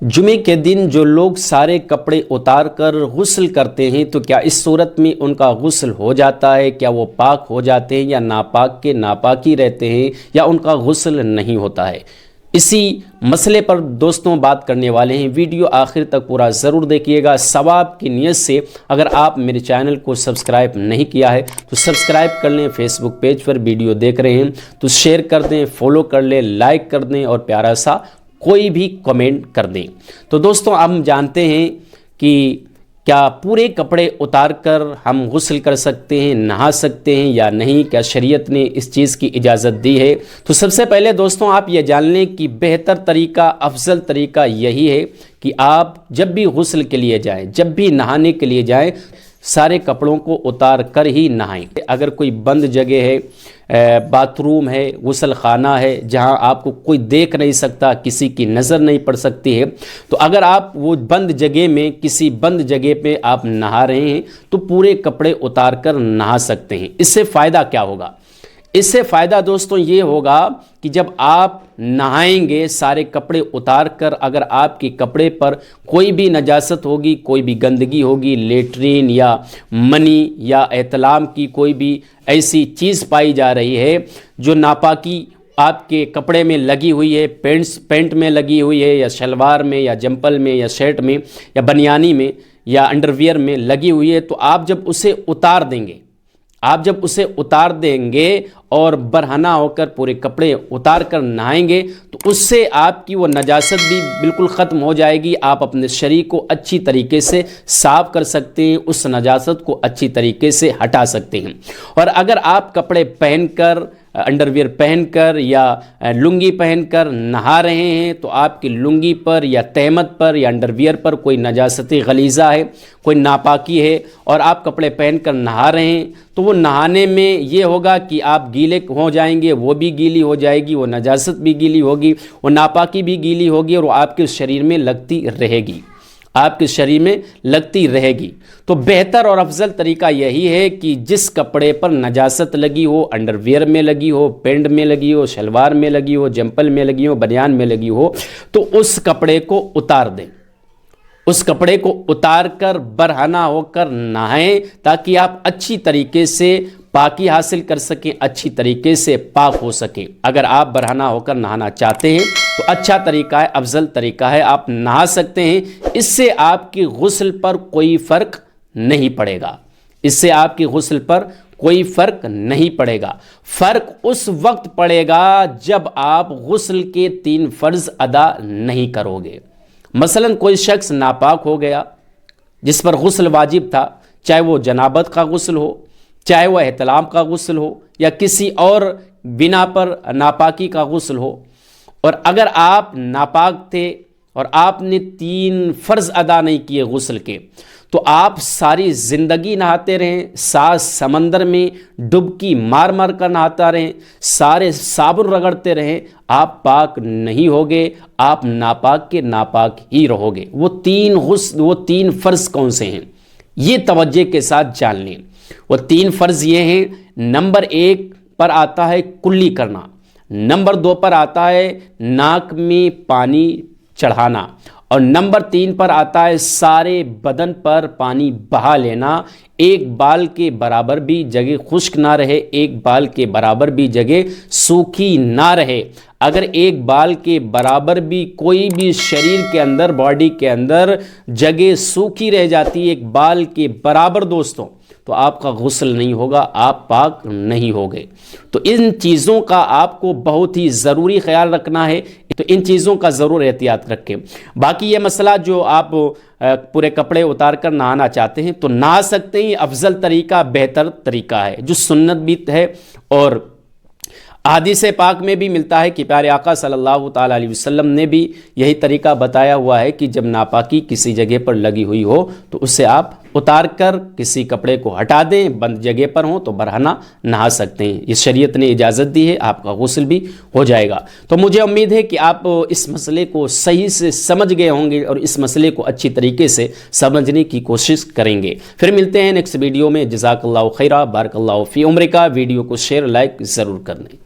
جمعے کے دن جو لوگ سارے کپڑے اتار کر غسل کرتے ہیں تو کیا اس صورت میں ان کا غسل ہو جاتا ہے؟ کیا وہ پاک ہو جاتے ہیں یا ناپاک کے ناپاکی رہتے ہیں یا ان کا غسل نہیں ہوتا ہے؟ اسی مسئلے پر دوستوں بات کرنے والے ہیں۔ ویڈیو آخر تک پورا ضرور دیکھیے گا۔ ثواب کی نیت سے اگر آپ میرے چینل کو سبسکرائب نہیں کیا ہے تو سبسکرائب کر لیں۔ فیس بک پیج پر ویڈیو دیکھ رہے ہیں تو شیئر کر دیں، فالو کر لیں، لائک کر دیں اور پیارا سا کوئی بھی کمنٹ کر دیں۔ تو دوستوں ہم جانتے ہیں کہ کیا پورے کپڑے اتار کر ہم غسل کر سکتے ہیں، نہا سکتے ہیں یا نہیں؟ کیا شریعت نے اس چیز کی اجازت دی ہے؟ تو سب سے پہلے دوستوں آپ یہ جان لیں کہ بہتر طریقہ، افضل طریقہ یہی ہے کہ آپ جب بھی غسل کے لیے جائیں، جب بھی نہانے کے لیے جائیں، سارے کپڑوں کو اتار کر ہی نہائیں۔ اگر کوئی بند جگہ ہے، باتھ روم ہے، غسل خانہ ہے جہاں آپ کو کوئی دیکھ نہیں سکتا، کسی کی نظر نہیں پڑ سکتی ہے، تو اگر آپ وہ بند جگہ میں کسی بند جگہ پہ آپ نہا رہے ہیں تو پورے کپڑے اتار کر نہا سکتے ہیں۔ اس سے فائدہ کیا ہوگا؟ اس سے فائدہ دوستوں یہ ہوگا کہ جب آپ نہائیں گے سارے کپڑے اتار کر، اگر آپ کے کپڑے پر کوئی بھی نجاست ہوگی، کوئی بھی گندگی ہوگی، لیٹرین یا منی یا احتلام کی کوئی بھی ایسی چیز پائی جا رہی ہے جو ناپاکی آپ کے کپڑے میں لگی ہوئی ہے، پینٹ میں لگی ہوئی ہے یا شلوار میں یا جمپل میں یا شرٹ میں یا بنیانی میں یا انڈر ویئر میں لگی ہوئی ہے، تو آپ جب اسے اتار دیں گے اور برہنہ ہو کر پورے کپڑے اتار کر نہائیں گے تو اس سے آپ کی وہ نجاست بھی بالکل ختم ہو جائے گی۔ آپ اپنے شریر کو اچھی طریقے سے صاف کر سکتے ہیں، اس نجاست کو اچھی طریقے سے ہٹا سکتے ہیں۔ اور اگر آپ کپڑے پہن کر، انڈر ویئر پہن کر یا لنگی پہن کر نہا رہے ہیں تو آپ کی لنگی پر یا تہمت پر یا انڈر ویئر پر کوئی نجاست غلیظہ ہے، کوئی ناپاکی ہے اور آپ کپڑے پہن کر نہا رہے ہیں تو وہ نہانے میں یہ ہوگا کہ آپ گیلے ہو جائیں گے، وہ بھی گیلی ہو جائے گی، وہ نجاست بھی گیلی ہوگی، وہ ناپاکی بھی گیلی ہوگی اور وہ آپ کے شریر میں لگتی رہے گی۔ تو بہتر اور افضل طریقہ یہی ہے کہ جس کپڑے پر نجاست لگی ہو، انڈر ویئر میں لگی ہو، پینٹ میں لگی ہو، شلوار میں لگی ہو، جمپل میں لگی ہو، بنیان میں لگی ہو، تو اس کپڑے کو اتار دیں، اس کپڑے کو اتار کر برہنہ ہو کر نہائیں تاکہ آپ اچھی طریقے سے پاکی حاصل کر سکیں، اچھی طریقے سے پاک ہو سکیں۔ اگر آپ برہنہ ہو کر نہانا چاہتے ہیں تو اچھا طریقہ ہے، افضل طریقہ ہے، آپ نہا سکتے ہیں۔ اس سے آپ کی غسل پر کوئی فرق نہیں پڑے گا، اس سے آپ کی غسل پر کوئی فرق نہیں پڑے گا۔ فرق اس وقت پڑے گا جب آپ غسل کے 3 فرض ادا نہیں کرو گے۔ مثلا کوئی شخص ناپاک ہو گیا جس پر غسل واجب تھا، چاہے وہ جنابت کا غسل ہو، چاہے وہ احتلام کا غسل ہو یا کسی اور بنا پر ناپاکی کا غسل ہو، اور اگر آپ ناپاک تھے اور آپ نے 3 فرض ادا نہیں کیے غسل کے تو آپ ساری زندگی نہاتے رہیں، 7 سمندر میں ڈبکی مار مار کر نہاتا رہیں، سارے صابن رگڑتے رہیں، آپ پاک نہیں ہوگے، آپ ناپاک کے ناپاک ہی رہو گے۔ وہ 3 فرض کون سے ہیں یہ توجہ کے ساتھ جان لیں۔ وہ 3 فرض یہ ہیں، نمبر 1 پر آتا ہے کلی کرنا، نمبر 2 پر آتا ہے ناک میں پانی چڑھانا، اور نمبر 3 پر آتا ہے سارے بدن پر پانی بہا لینا۔ ایک بال کے برابر بھی جگہ خشک نہ رہے، ایک بال کے برابر بھی جگہ سوکھی نہ رہے۔ اگر ایک بال کے برابر بھی کوئی بھی شریر کے اندر، باڈی کے اندر جگہ سوکھی رہ جاتی ہے ایک بال کے برابر دوستوں، تو آپ کا غسل نہیں ہوگا، آپ پاک نہیں ہوگے۔ تو ان چیزوں کا آپ کو بہت ہی ضروری خیال رکھنا ہے، تو ان چیزوں کا ضرور احتیاط رکھیں۔ باقی یہ مسئلہ جو آپ پورے کپڑے اتار کر نہانا چاہتے ہیں تو نہا سکتے ہیں، افضل طریقہ، بہتر طریقہ ہے جو سنت بھی ہے، اور احادیث پاک میں بھی ملتا ہے کہ پیارے آقا صلی اللہ تعالیٰ علیہ وسلم نے بھی یہی طریقہ بتایا ہوا ہے کہ جب ناپاکی کسی جگہ پر لگی ہوئی ہو تو اسے آپ اتار کر کسی کپڑے کو ہٹا دیں، بند جگہ پر ہوں تو برہنہ نہا سکتے ہیں۔ یہ شریعت نے اجازت دی ہے، آپ کا غسل بھی ہو جائے گا۔ تو مجھے امید ہے کہ آپ اس مسئلے کو صحیح سے سمجھ گئے ہوں گے اور اس مسئلے کو اچھی طریقے سے سمجھنے کی کوشش کریں گے۔ پھر ملتے ہیں نیکسٹ ویڈیو میں۔ جزاک اللہ خیرہ، بارک اللہ فی عمرکا۔ ویڈیو کو شیئر، لائک ضرور کریں۔